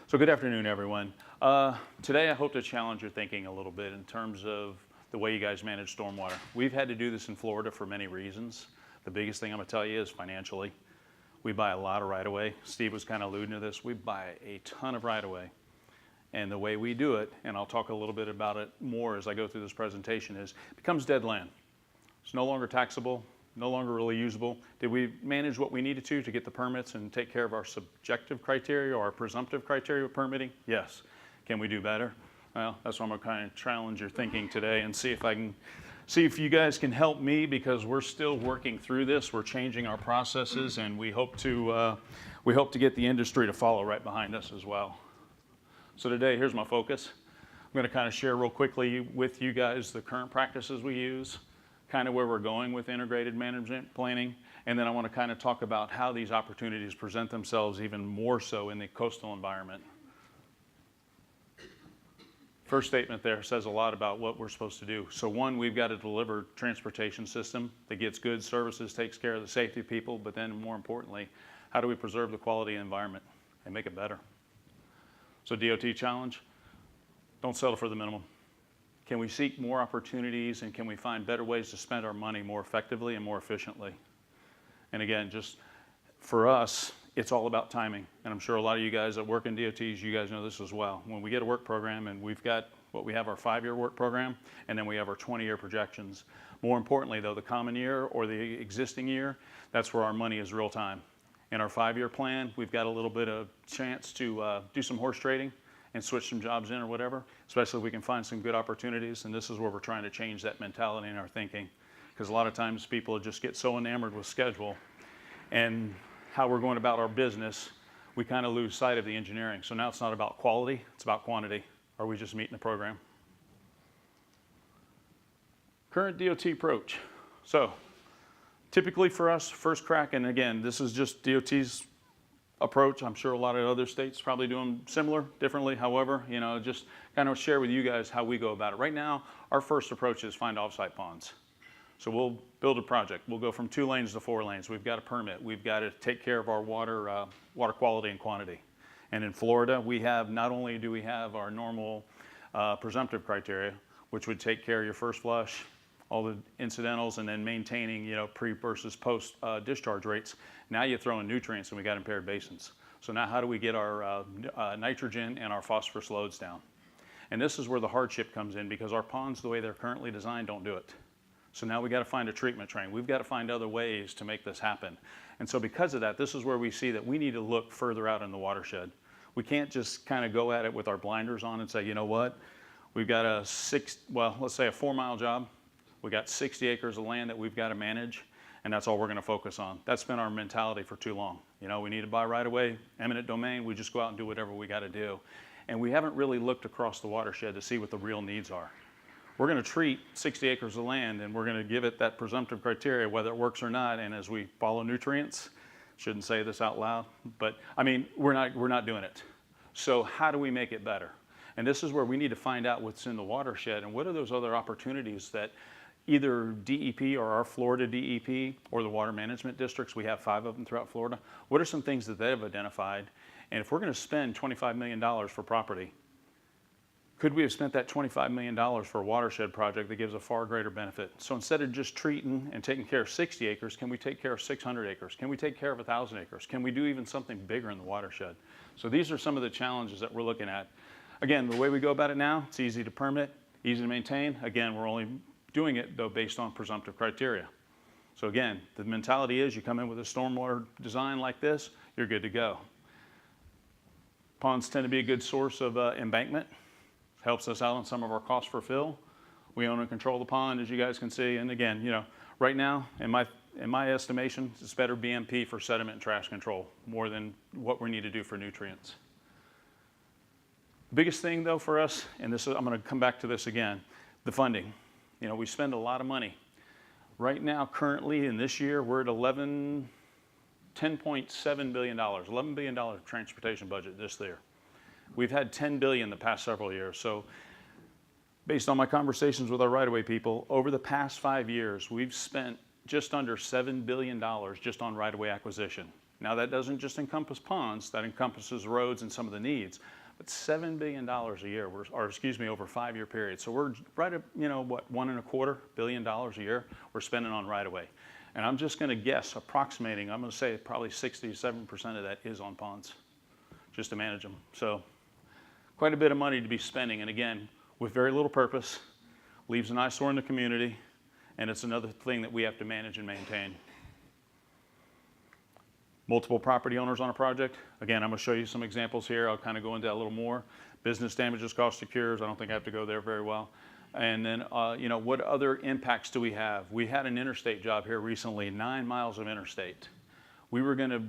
So good afternoon, everyone. Today I hope to challenge your thinking a little bit in terms of the way you guys manage stormwater. We've had to do this in Florida for many reasons. The biggest thing I'm going to tell you is financially. We buy a lot of right-of-way. Steve was kind of alluding to this. We buy a ton of right-of-way. And the way we do it, and I'll talk a little bit about it more as I go through this presentation, is it becomes dead land. It's no longer taxable, no longer really usable. Did we manage what we needed to get the permits and take care of our subjective criteria or our presumptive criteria of permitting? Yes. Can we do better? Well, that's why I'm going to kind of challenge your thinking today and see if you guys can help me, because we're still working through this. We're changing our processes, and we hope to get the industry to follow right behind us as well. So today, here's my focus. I'm going to kind of share real quickly with you guys the current practices we use, kind of where we're going with integrated management planning, and then I want to kind of talk about how these opportunities present themselves even more so in the coastal environment. First statement there says a lot about what we're supposed to do. So one, we've got to deliver a transportation system that gets good services, takes care of the safety of people, but then more importantly, how do we preserve the quality of the environment and make it better? So DOT challenge, don't settle for the minimum. Can we seek more opportunities, and can we find better ways to spend our money more effectively and more efficiently? And again, just for us, it's all about timing. And I'm sure a lot of you guys that work in DOTs, you guys know this as well. When we get a work program, and we have our 5-year work program, and then we have our 20-year projections. More importantly though, the common year or the existing year, that's where our money is real time. In our 5-year plan, we've got a little bit of chance to do some horse trading and switch some jobs in or whatever, especially if we can find some good opportunities. And this is where we're trying to change that mentality in our thinking, because a lot of times people just get so enamored with schedule and how we're going about our business, we kind of lose sight of the engineering. So now it's not about quality, it's about quantity. Are we just meeting the program? Current DOT approach. So typically for us, first crack, and again, this is just DOT's approach. I'm sure a lot of other states probably doing similar, differently. However, just kind of share with you guys how we go about it. Right now, our first approach is find offsite ponds. So we'll build a project. We'll go from 2 lanes to 4 lanes. We've got a permit. We've got to take care of our water quality and quantity. And in Florida, not only do we have our normal presumptive criteria, which would take care of your first flush, all the incidentals, and then maintaining, pre versus post discharge rates. Now you throw in nutrients, and we got impaired basins. So now how do we get our nitrogen and our phosphorus loads down? And this is where the hardship comes in, because our ponds, the way they're currently designed, don't do it. So now we got to find a treatment train. We've got to find other ways to make this happen. And so because of that, this is where we see that we need to look further out in the watershed. We can't just kind of go at it with our blinders on and say, you know what, we've got let's say a 4-mile job. We got 60 acres of land that we've got to manage, and that's all we're going to focus on. That's been our mentality for too long. We need to buy right away, eminent domain. We just go out and do whatever we got to do. And we haven't really looked across the watershed to see what the real needs are. We're going to treat 60 acres of land, and we're going to give it that presumptive criteria, whether it works or not. And as we follow nutrients, shouldn't say this out loud, but I mean, we're not doing it. So how do we make it better? And this is where we need to find out what's in the watershed, and what are those other opportunities that either DEP or our Florida DEP or the water management districts, we have 5 of them throughout Florida, what are some things that they have identified? And if we're going to spend $25 million for property, could we have spent that $25 million for a watershed project that gives a far greater benefit? So instead of just treating and taking care of 60 acres, can we take care of 600 acres? Can we take care of 1,000 acres? Can we do even something bigger in the watershed? So these are some of the challenges that we're looking at. Again, the way we go about it now, it's easy to permit, easy to maintain. Again, we're only doing it though based on presumptive criteria. So again, the mentality is you come in with a stormwater design like this, you're good to go. Ponds tend to be a good source of embankment. Helps us out on some of our costs for fill. We own and control the pond, as you guys can see. And again, right now, in my estimation, it's better BMP for sediment and trash control more than what we need to do for nutrients. The biggest thing though for us, and I'm going to come back to this again, the funding. We spend a lot of money. Right now, currently in this year, we're at $10.7 billion, $11 billion transportation budget this year. We've had $10 billion the past several years. So based on my conversations with our right-of-way people, over the past 5 years, we've spent just under $7 billion just on right-of-way acquisition. Now that doesn't just encompass ponds, that encompasses roads and some of the needs, but $7 billion a year, or excuse me, over a 5-year period. So we're right at, you know, what, $1.25 billion a year we're spending on right-of-way. And I'm just gonna guess, approximating, I'm gonna say probably 67% of that is on ponds, just to manage them. So quite a bit of money to be spending, and again, with very little purpose, leaves an eyesore in the community, and it's another thing that we have to manage and maintain. Multiple property owners on a project. Again, I'm going to show you some examples here. I'll kind of go into that a little more. Business damages, cost of cures. I don't think I have to go there very well. And then, you know, what other impacts do we have? We had an interstate job here recently, 9 miles of interstate. We were going to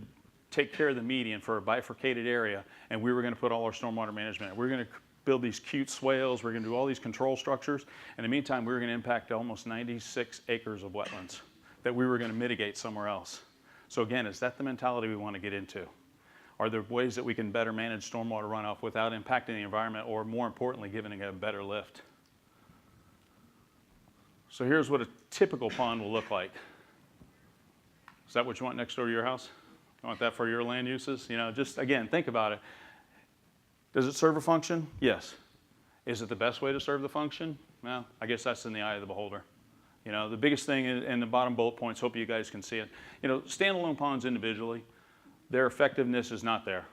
take care of the median for a bifurcated area, and we were going to put all our stormwater management. We're going to build these cute swales. We're going to do all these control structures. In the meantime, we were going to impact almost 96 acres of wetlands that we were going to mitigate somewhere else. So again, is that the mentality we want to get into? Are there ways that we can better manage stormwater runoff without impacting the environment, or more importantly, giving it a better lift? So here's what a typical pond will look like. Is that what you want next door to your house? You want that for your land uses? You know, just again, think about it. Does it serve a function? Yes. Is it the best way to serve the function? Well, I guess that's in the eye of the beholder. You know, the biggest thing in the bottom bullet points, hope you guys can see it. You know, standalone ponds individually, their effectiveness is not there.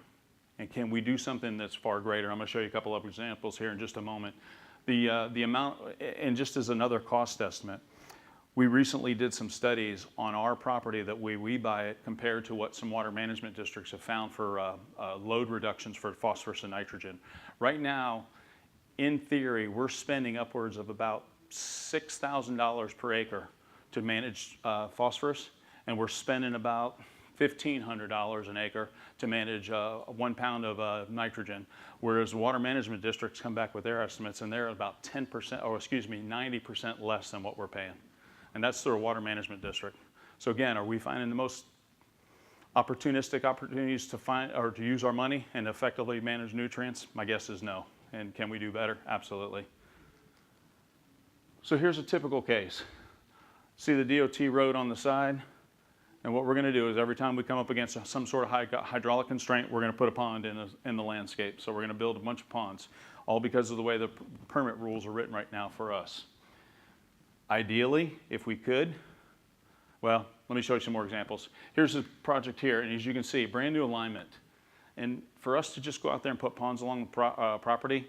And can we do something that's far greater? I'm going to show you a couple of examples here in just a moment. The amount, and just as another cost estimate, we recently did some studies on our property that we buy it compared to what some water management districts have found for load reductions for phosphorus and nitrogen. Right now, in theory, we're spending upwards of about $6,000 per acre to manage phosphorus, and we're spending about $1,500 an acre to manage 1 pound of nitrogen, whereas water management districts come back with their estimates, and they're about 10%, or excuse me, 90% less than what we're paying. And that's through a water management district. So again, are we finding the most opportunistic opportunities to find or to use our money and effectively manage nutrients? My guess is no. And can we do better? Absolutely. So here's a typical case. See the DOT road on the side? And what we're going to do is every time we come up against some sort of hydraulic constraint, we're going to put a pond in the landscape. So we're going to build a bunch of ponds, all because of the way the permit rules are written right now for us. Ideally, if we could, well, let me show you some more examples. Here's a project here, and as you can see, brand new alignment. And for us to just go out there and put ponds along the property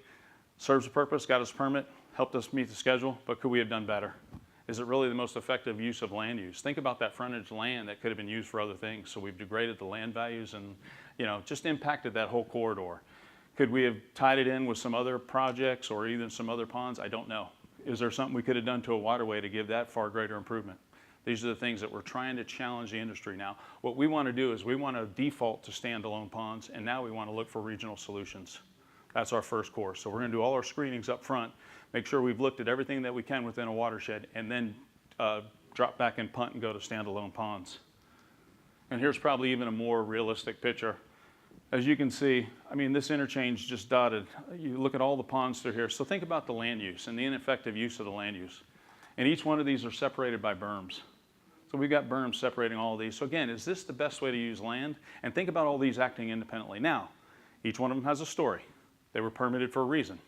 serves a purpose, got us a permit, helped us meet the schedule, but could we have done better? Is it really the most effective use of land use? Think about that frontage land that could have been used for other things. So we've degraded the land values and, you know, just impacted that whole corridor. Could we have tied it in with some other projects or even some other ponds? I don't know. Is there something we could have done to a waterway to give that far greater improvement? These are the things that we're trying to challenge the industry now. What we want to do is we want to default to standalone ponds, and now we want to look for regional solutions. That's our first course. So we're going to do all our screenings up front, make sure we've looked at everything that we can within a watershed, and then drop back and punt and go to standalone ponds. And here's probably even a more realistic picture. As you can see, I mean, this interchange just dotted. You look at all the ponds through here. So think about the land use and the ineffective use of the land use. And each one of these are separated by berms. So we've got berms separating all of these. So again, is this the best way to use land? And think about all these acting independently. Now, each one of them has a story. They were permitted for a reason.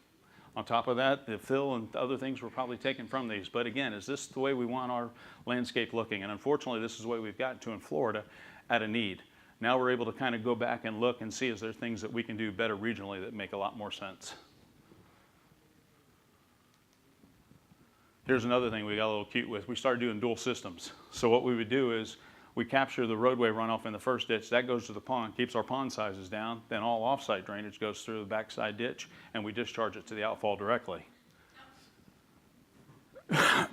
On top of that, the fill and other things were probably taken from these. But again, is this the way we want our landscape looking? And unfortunately, this is the way we've gotten to in Florida at a need. Now we're able to kind of go back and look and see is there things that we can do better regionally that make a lot more sense. Here's another thing we got a little cute with. We started doing dual systems. So what we would do is we capture the roadway runoff in the first ditch. That goes to the pond, keeps our pond sizes down. Then all offsite drainage goes through the backside ditch, and we discharge it to the outfall directly.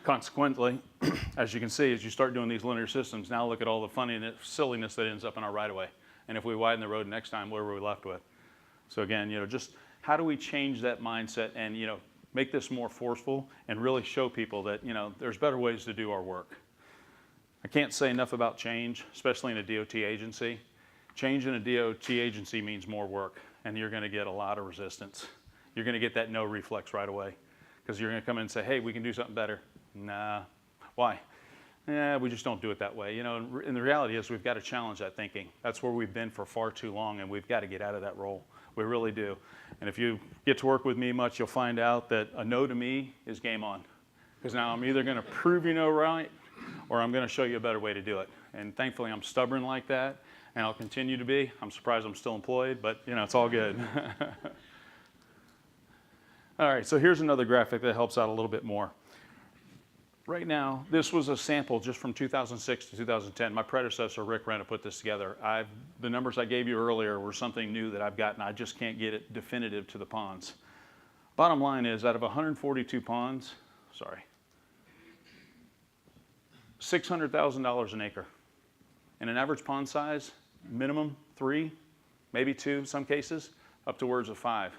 Consequently, as you can see, as you start doing these linear systems, now look at all the funniness, silliness that ends up in our right-of-way. And if we widen the road next time, what are we left with? So again, you know, just how do we change that mindset and, you know, make this more forceful and really show people that, you know, there's better ways to do our work. I can't say enough about change, especially in a DOT agency. Change in a DOT agency means more work, and you're going to get a lot of resistance. You're going to get that no reflex right away, because you're going to come in and say, hey, we can do something better. Nah. Why? Yeah, we just don't do it that way. You know, and the reality is we've got to challenge that thinking. That's where we've been for far too long, and we've got to get out of that role. We really do. And if you get to work with me much, you'll find out that a no to me is game on. Because now I'm either going to prove you no right, or I'm going to show you a better way to do it. And thankfully, I'm stubborn like that, and I'll continue to be. I'm surprised I'm still employed, but you know, it's all good. All right, so here's another graphic that helps out a little bit more. Right now, this was a sample just from 2006 to 2010. My predecessor, Rick Renna, put this together. The numbers I gave you earlier were something new that I've gotten. I just can't get it definitive to the ponds. Bottom line is, out of 142 ponds, $600,000 an acre. And an average pond size, minimum 3, maybe 2 in some cases, up to words of 5.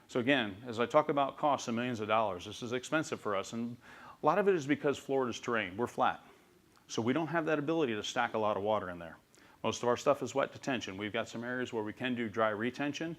So again, as I talk about costs of millions of dollars, this is expensive for us. And a lot of it is because Florida's terrain, we're flat. So we don't have that ability to stack a lot of water in there. Most of our stuff is wet detention. We've got some areas where we can do dry retention,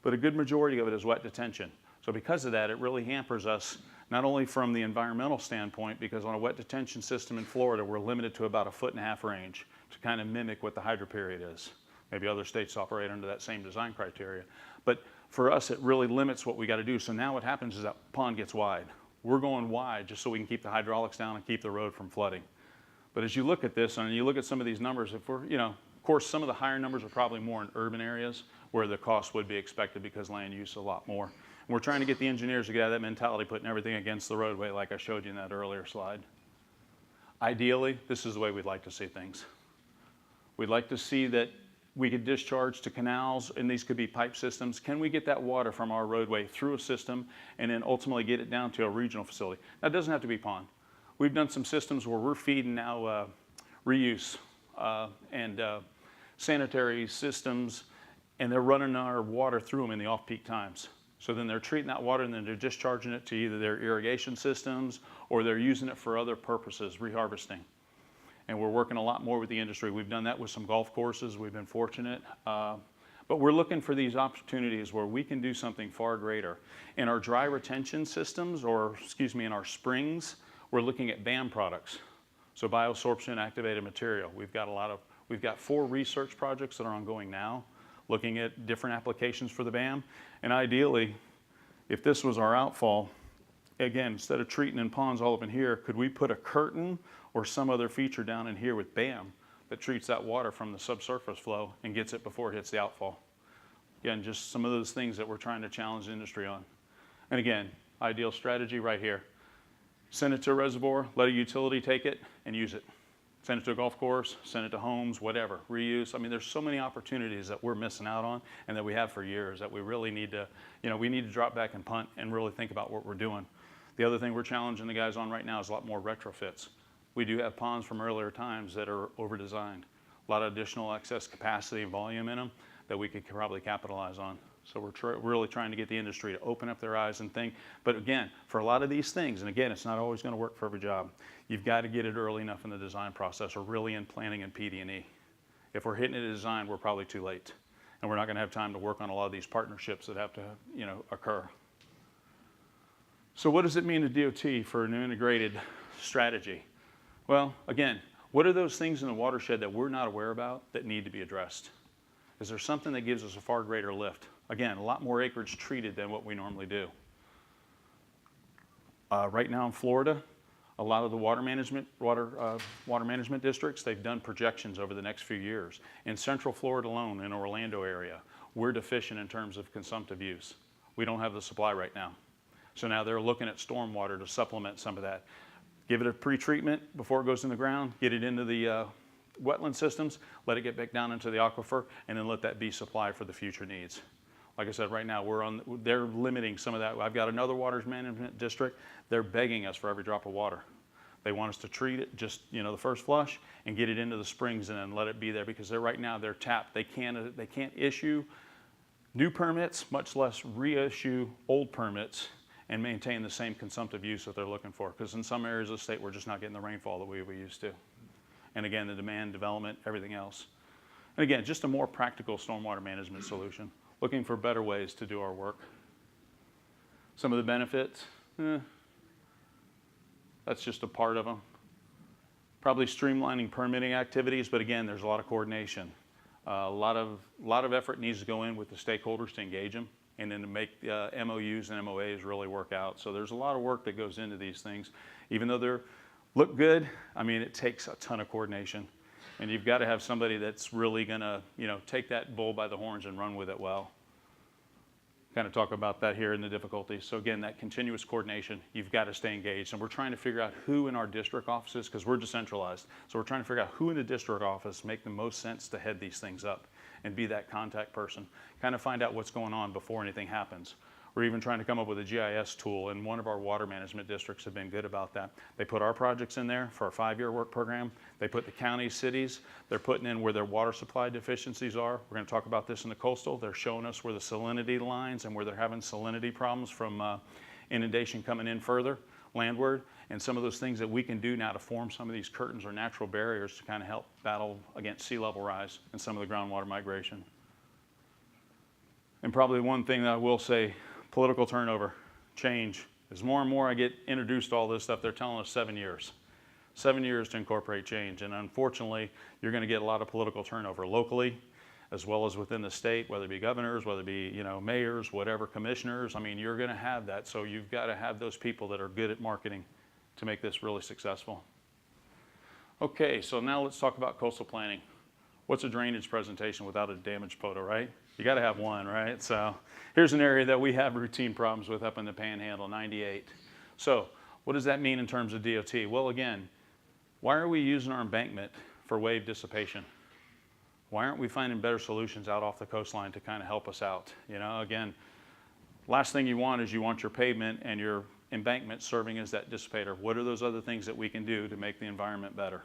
but a good majority of it is wet detention. So because of that, it really hampers us, not only from the environmental standpoint, because on a wet detention system in Florida, we're limited to about 1.5 foot range to kind of mimic what the hydro period is. Maybe other states operate under that same design criteria. But for us, it really limits what we got to do. So now what happens is that pond gets wide. We're going wide just so we can keep the hydraulics down and keep the road from flooding. But as you look at this and you look at some of these numbers, if we're, you know, of course, some of the higher numbers are probably more in urban areas where the cost would be expected because land use is a lot more. And we're trying to get the engineers to get out of that mentality, putting everything against the roadway like I showed you in that earlier slide. Ideally, this is the way we'd like to see things. We'd like to see that we could discharge to canals, and these could be pipe systems. Can we get that water from our roadway through a system and then ultimately get it down to a regional facility? That doesn't have to be pond. We've done some systems where we're feeding now reuse and sanitary systems, and they're running our water through them in the off-peak times. So then they're treating that water and then they're discharging it to either their irrigation systems or they're using it for other purposes, reharvesting. And we're working a lot more with the industry. We've done that with some golf courses. We've been fortunate. But we're looking for these opportunities where we can do something far greater. In our dry retention systems, or excuse me, in our springs, we're looking at BAM products. So bioabsorption activated material. We've got 4 research projects that are ongoing now, looking at different applications for the BAM. And ideally, if this was our outfall, again, instead of treating in ponds all up in here, could we put a curtain or some other feature down in here with BAM that treats that water from the subsurface flow and gets it before it hits the outfall? Again, just some of those things that we're trying to challenge the industry on. And again, ideal strategy right here. Send it to a reservoir, let a utility take it and use it. Send it to a golf course, send it to homes, whatever, reuse. I mean, there's so many opportunities that we're missing out on and that we have for years that we really need to, you know, we need to drop back and punt and really think about what we're doing. The other thing we're challenging the guys on right now is a lot more retrofits. We do have ponds from earlier times that are over-designed. A lot of additional excess capacity and volume in them that we could probably capitalize on. So we're really trying to get the industry to open up their eyes and think. But again, for a lot of these things, and again, it's not always going to work for every job, you've got to get it early enough in the design process or really in planning and PD&E. If we're hitting it at design, we're probably too late. And we're not going to have time to work on a lot of these partnerships that have to, you know, occur. So what does it mean to DOT for an integrated strategy? Well, again, what are those things in the watershed that we're not aware about that need to be addressed? Is there something that gives us a far greater lift? Again, a lot more acreage treated than what we normally do. Right now in Florida, a lot of the water management districts, they've done projections over the next few years. In Central Florida alone, in Orlando area, we're deficient in terms of consumptive use. We don't have the supply right now. So now they're looking at stormwater to supplement some of that. Give it a pre-treatment before it goes in the ground, get it into the wetland systems, let it get back down into the aquifer, and then let that be supply for the future needs. Like I said, right now they're limiting some of that. I've got another waters management district. They're begging us for every drop of water. They want us to treat it just, you know, the first flush and get it into the springs and then let it be there because they're tapped. They can't issue new permits, much less reissue old permits and maintain the same consumptive use that they're looking for. Because in some areas of the state, we're just not getting the rainfall that we used to. And again, the demand, development, everything else. And again, just a more practical stormwater management solution. Looking for better ways to do our work. Some of the benefits, that's just a part of them. Probably streamlining permitting activities, but again, there's a lot of coordination. A lot of effort needs to go in with the stakeholders to engage them and then to make MOUs and MOAs really work out. So there's a lot of work that goes into these things. Even though they look good, I mean, it takes a ton of coordination. And you've got to have somebody that's really gonna, take that bull by the horns and run with it well. Kind of talk about that here in the difficulties. So again, that continuous coordination, you've got to stay engaged. And we're trying to figure out who in our district offices, because we're decentralized, so we're trying to figure out who in the district office make the most sense to head these things up and be that contact person. Kind of find out what's going on before anything happens. We're even trying to come up with a GIS tool, and one of our water management districts have been good about that. They put our projects in there for our 5-year work program. They put the counties, cities, they're putting in where their water supply deficiencies are. We're going to talk about this in the coastal. They're showing us where the salinity lines and where they're having salinity problems from inundation coming in further landward, and some of those things that we can do now to form some of these curtains or natural barriers to kind of help battle against sea level rise and some of the groundwater migration. And probably one thing that I will say, political turnover, change. As more and more I get introduced to all this stuff, they're telling us 7 years. 7 years to incorporate change. And unfortunately, you're gonna get a lot of political turnover locally, as well as within the state, whether it be governors, whether it be mayors, whatever, commissioners. I mean, you're gonna have that. So you've gotta have those people that are good at marketing to make this really successful. Okay, so now let's talk about coastal planning. What's a drainage presentation without a damaged photo, right? You got to have one, right? So here's an area that we have routine problems with up in the Panhandle, 98. So what does that mean in terms of DOT? Well, again, why are we using our embankment for wave dissipation? Why aren't we finding better solutions out off the coastline to kind of help us out? Again, last thing you want is you want your pavement and your embankment serving as that dissipator. What are those other things that we can do to make the environment better?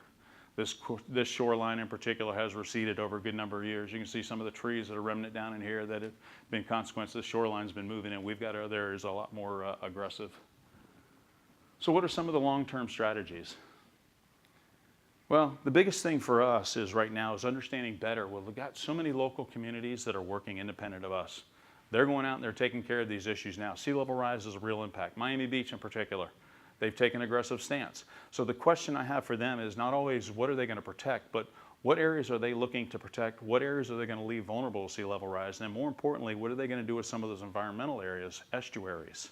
This shoreline in particular has receded over a good number of years. You can see some of the trees that are remnant down in here that have been consequence. The shoreline's been moving in. We've got other areas a lot more aggressive. So what are some of the long-term strategies? Well, the biggest thing for us is right now is understanding better. Well, we've got so many local communities that are working independent of us. They're going out and they're taking care of these issues now. Sea level rise is a real impact. Miami Beach in particular. They've taken an aggressive stance. So the question I have for them is not always what are they going to protect, but what areas are they looking to protect? What areas are they going to leave vulnerable to sea level rise? And then more importantly, what are they going to do with some of those environmental areas, estuaries,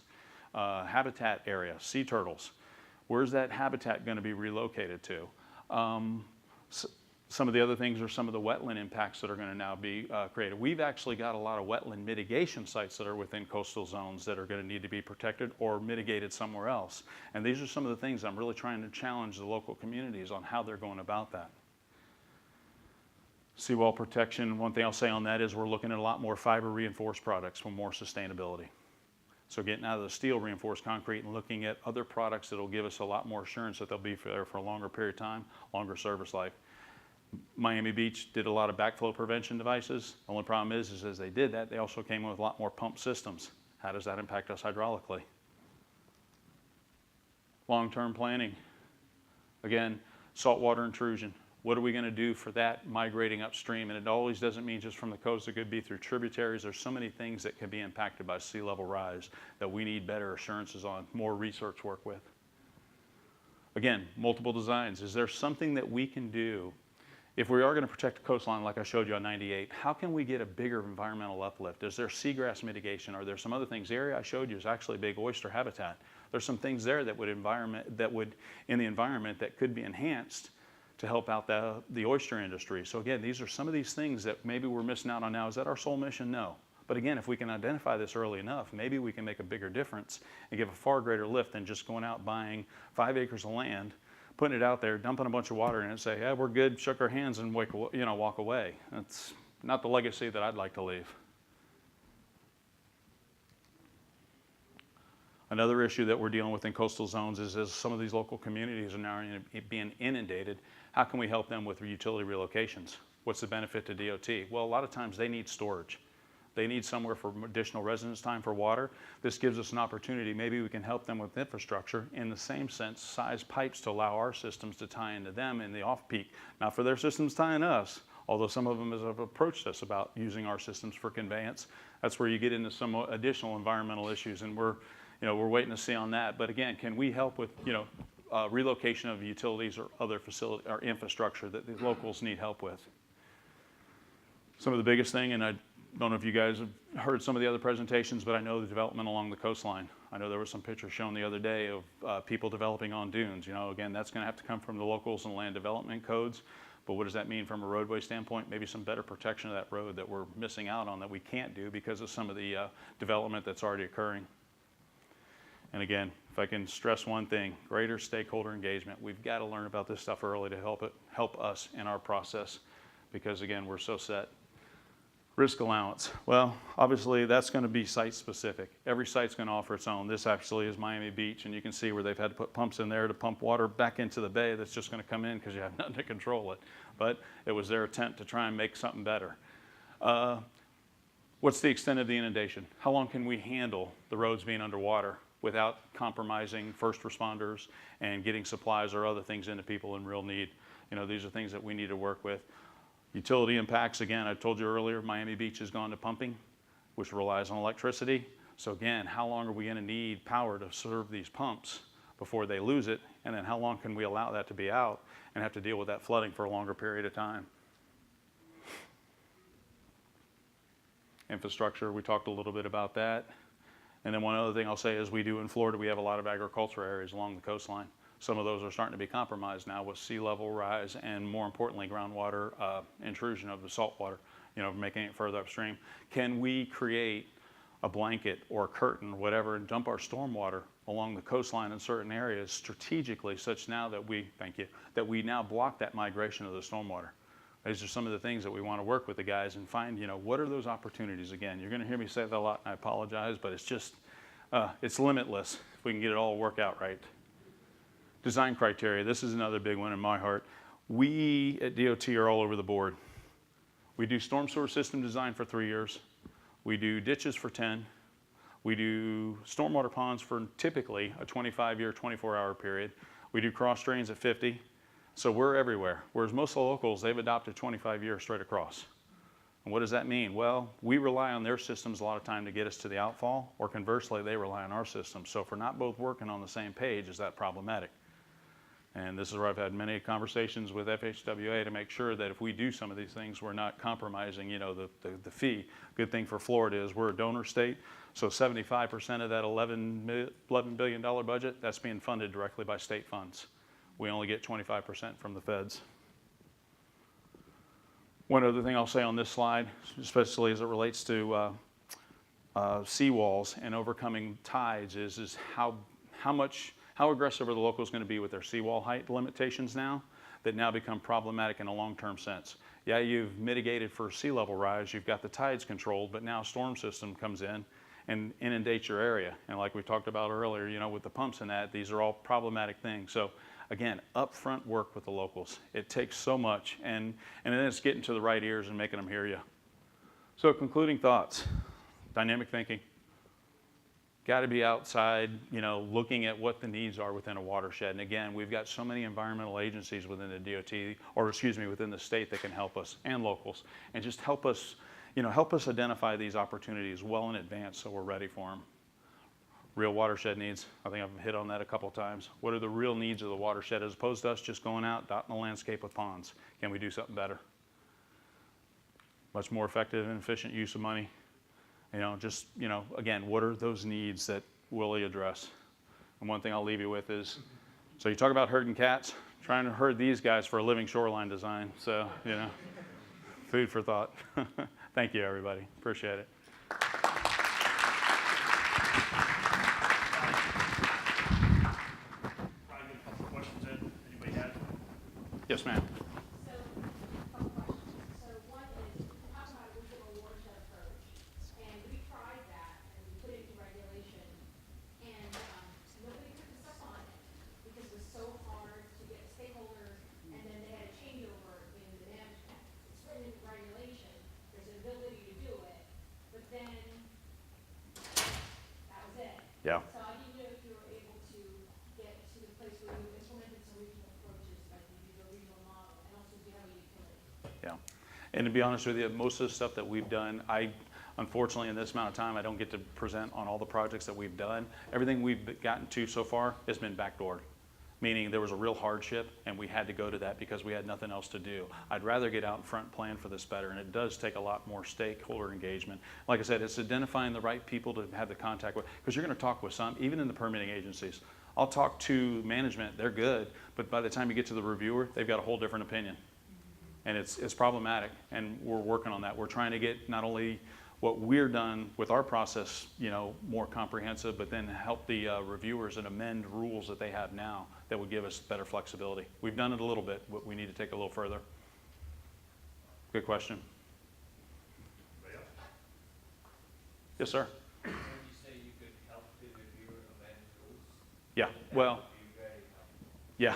habitat areas, sea turtles? Where's that habitat going to be relocated to? Some of the other things are some of the wetland impacts that are going to now be created. We've actually got a lot of wetland mitigation sites that are within coastal zones that are going to need to be protected or mitigated somewhere else. And these are some of the things I'm really trying to challenge the local communities on how they're going about that. Seawall protection, one thing I'll say on that is we're looking at a lot more fiber reinforced products for more sustainability. So getting out of the steel reinforced concrete and looking at other products that will give us a lot more assurance that they'll be there for a longer period of time, longer service life. Miami Beach did a lot of backflow prevention devices. The only problem is as they did that, they also came in with a lot more pump systems. How does that impact us hydraulically? Long-term planning. Again, saltwater intrusion. What are we going to do for that migrating upstream? And it always doesn't mean just from the coast. It could be through tributaries. There's so many things that can be impacted by sea level rise that we need better assurances on, more research work with. Again, multiple designs. Is there something that we can do if we are going to protect the coastline like I showed you on 98? How can we get a bigger environmental uplift? Is there seagrass mitigation? Are there some other things? The area I showed you is actually a big oyster habitat. There's some things there that would in the environment that could be enhanced to help out the oyster industry. So again, these are some of these things that maybe we're missing out on now. Is that our sole mission? No. But again, if we can identify this early enough, maybe we can make a bigger difference and give a far greater lift than just going out buying 5 acres of land, putting it out there, dumping a bunch of water in it and say, yeah, we're good, shook our hands and walk away. That's not the legacy that I'd like to leave. Another issue that we're dealing with in coastal zones is as some of these local communities are now being inundated, how can we help them with utility relocations? What's the benefit to DOT? Well, a lot of times they need storage. They need somewhere for additional residence time for water. This gives us an opportunity. Maybe we can help them with infrastructure in the same sense, size pipes to allow our systems to tie into them in the off-peak. Not for their systems tying us, although some of them have approached us about using our systems for conveyance. That's where you get into some additional environmental issues, and we're waiting to see on that. But again, can we help with, relocation of utilities or other facility or infrastructure that the locals need help with. Some of the biggest thing, and I don't know if you guys have heard some of the other presentations, but I know the development along the coastline. I know there were some pictures shown the other day of people developing on dunes. You know, again, that's going to have to come from the locals and land development codes. But what does that mean from a roadway standpoint? Maybe some better protection of that road that we're missing out on that we can't do because of some of the development that's already occurring. And again, if I can stress one thing, greater stakeholder engagement. We've got to learn about this stuff early to help us in our process because again, we're so set. Risk allowance. Well, obviously that's going to be site specific. Every site's going to offer its own. This actually is Miami Beach, and you can see where they've had to put pumps in there to pump water back into the bay that's just going to come in because you have nothing to control it. But it was their attempt to try and make something better. What's the extent of the inundation? How long can we handle the roads being underwater without compromising first responders and getting supplies or other things into people in real need? You know, these are things that we need to work with. Utility impacts, again, I told you earlier, Miami Beach has gone to pumping, which relies on electricity. So again, how long are we going to need power to serve these pumps before they lose it? And then how long can we allow that to be out and have to deal with that flooding for a longer period of time? Infrastructure, we talked a little bit about that. And then one other thing I'll say is we do in Florida, we have a lot of agricultural areas along the coastline. Some of those are starting to be compromised now with sea level rise and more importantly, groundwater intrusion of the saltwater, you know, making it further upstream. Can we create a blanket or a curtain or whatever and dump our stormwater along the coastline in certain areas strategically such now that we, that we now block that migration of the stormwater? These are some of the things that we want to work with the guys and find, you know, what are those opportunities? Again, you're going to hear me say that a lot and I apologize, but it's just, it's limitless if we can get it all work out right. Design criteria, this is another big one in my heart. We at DOT are all over the board. We do storm sewer system design for 3 years. We do ditches for 10. We do stormwater ponds for typically a 25-year, 24-hour period. We do cross drains at 50. So we're everywhere. Whereas most of the locals, they've adopted 25 years straight across. And what does that mean? Well, we rely on their systems a lot of time to get us to the outfall, or conversely, they rely on our system. So if we're not both working on the same page, is that problematic? And this is where I've had many conversations with FHWA to make sure that if we do some of these things, we're not compromising, you know, the fee. Good thing for Florida is we're a donor state, so 75% of that $11 billion budget, that's being funded directly by state funds. We only get 25% from the feds. One other thing I'll say on this slide, especially as it relates to seawalls and overcoming tides, is how aggressive are the locals going to be with their seawall height limitations now that now become problematic in a long-term sense? Yeah, you've mitigated for sea level rise, you've got the tides controlled, but now a storm system comes in and inundates your area. And like we talked about earlier, you know, with the pumps and that, these are all problematic things. So again, upfront work with the locals. It takes so much, and then it's getting to the right ears and making them hear you. So concluding thoughts, dynamic thinking. Got to be outside, you know, looking at what the needs are within a watershed. And again, we've got so many environmental agencies within the DOT, or excuse me, within the state that can help us, and locals, and just help us, you know, help us identify these opportunities well in advance so we're ready for them. Real watershed needs, I think I've hit on that a couple times. What are the real needs of the watershed as opposed to us just going out, dotting the landscape with ponds? Can we do something better? Much more effective and efficient use of money. You know, just, you know, again, what are those needs that will he address? And one thing I'll leave you with is, so you talk about herding cats, trying to herd these guys for a living shoreline design. So, you know, food for thought. Thank you, everybody. Appreciate it. Yes, ma'am. So, a couple questions. So one is, you talk about a regional watershed approach, and we tried that, and we put it into regulation, and nobody took us up on it, because it was so hard to get stakeholders, and then they had a changeover in the management. It's written into regulation, there's an ability to do it, but then, that was it. Yeah. So I didn't know if you were able to get to the place where you implemented some regional approaches, like you did a regional model, and also do you have a utility? Yeah. And to be honest with you, most of the stuff that we've done, unfortunately in this amount of time, I don't get to present on all the projects that we've done. Everything we've gotten to so far has been backdoored. meaning there was a real hardship and we had to go to that because we had nothing else to do. I'd rather get out in front and plan for this better, and it does take a lot more stakeholder engagement. Like I said, it's identifying the right people to have the contact with, because you're going to talk with some, even in the permitting agencies. I'll talk to management, they're good, but by the time you get to the reviewer, they've got a whole different opinion. And it's problematic, and we're working on that. We're trying to get not only what we're done with our process, you know, more comprehensive, but then help the reviewers and amend rules that they have now that would give us better flexibility. We've done it a little bit, but we need to take it a little further. Good question. Yes, sir. When you say you could help the reviewer amend rules, Yeah, well, that would be very helpful. yeah.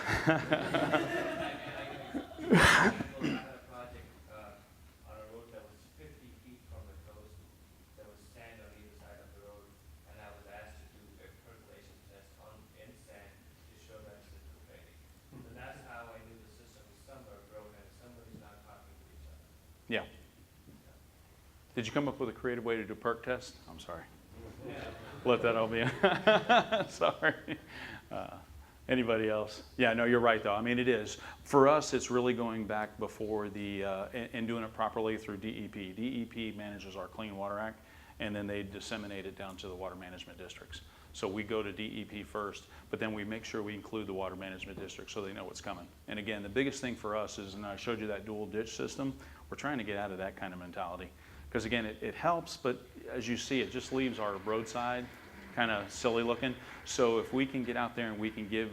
I had a project on a road that was 50 feet from the coast. There was sand on either side of the road, and I was asked to do a percolation test in sand to show that it's conveying. So that's how I knew the system was somewhere broken and somebody's not talking to each other. Yeah. Did you come up with a creative way to do perk test? I'm sorry. Yeah. Let that all be. Sorry. Anybody else? Yeah, no, you're right though. I mean, it is. For us, it's really going back before the, and doing it properly through DEP. DEP manages our Clean Water Act, and then they disseminate it down to the water management districts. So we go to DEP first, but then we make sure we include the water management district so they know what's coming. And again, the biggest thing for us is, and I showed you that dual ditch system, we're trying to get out of that kind of mentality. Because again, it helps, but as you see, it just leaves our roadside kind of silly looking. So if we can get out there and we can give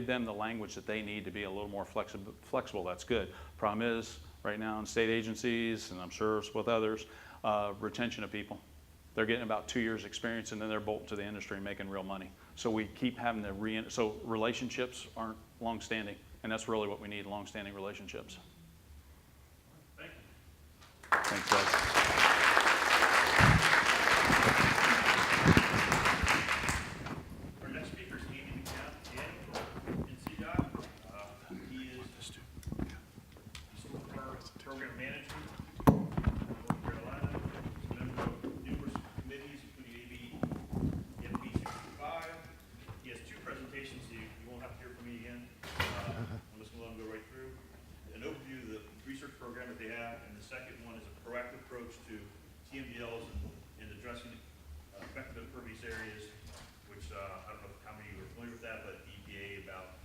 them the language that they need to be a little more flexible, that's good. Problem is, right now in state agencies, and I'm sure it's with others, retention of people. They're getting about 2 years experience and then they're bolting to the industry and making real money. So we keep having to so relationships aren't long-standing, and that's really what we need, long-standing relationships. Thank you. Thanks, guys. Our next speaker is Andy McCann, NCDOT. He is our program manager in North Carolina. He's a member of numerous committees, including AU-ESCTF. He has 2 presentations. You won't have to hear from me again. I'm just going to let him go right through. An overview of the research program that they have, and the second one is a proactive approach to TMDLs and addressing effective impervious areas, which I don't know how many of you are familiar with that, but EPA about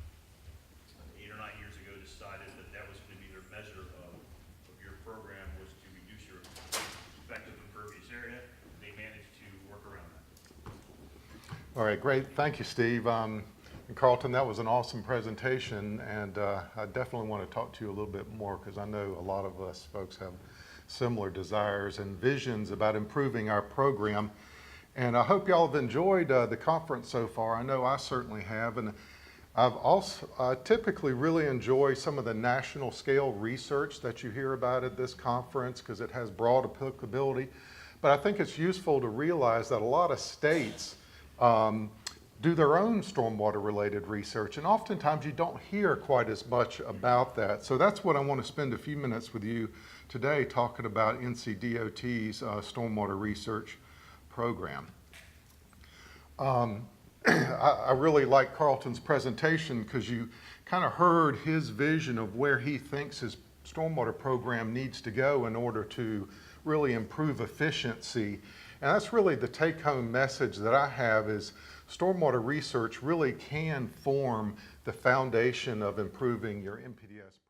8 or 9 years ago decided that that was going to be their measure of your program, was to reduce your effective impervious area. They managed to work around that. All right, great. Thank you, Steve. And Carlton, that was an awesome presentation, and I definitely want to talk to you a little bit more because I know a lot of us folks have similar desires and visions about improving our program. And I hope y'all have enjoyed the conference so far. I know I certainly have, and I've also typically really enjoy some of the national scale research that you hear about at this conference because it has broad applicability. But I think it's useful to realize that a lot of states do their own stormwater related research, and oftentimes you don't hear quite as much about that. So that's what I want to spend a few minutes with you today talking about NCDOT's stormwater research program. I really like Carlton's presentation because you kind of heard his vision of where he thinks his stormwater program needs to go in order to really improve efficiency. And that's really the take-home message that I have is stormwater research really can form the foundation of improving your NPDES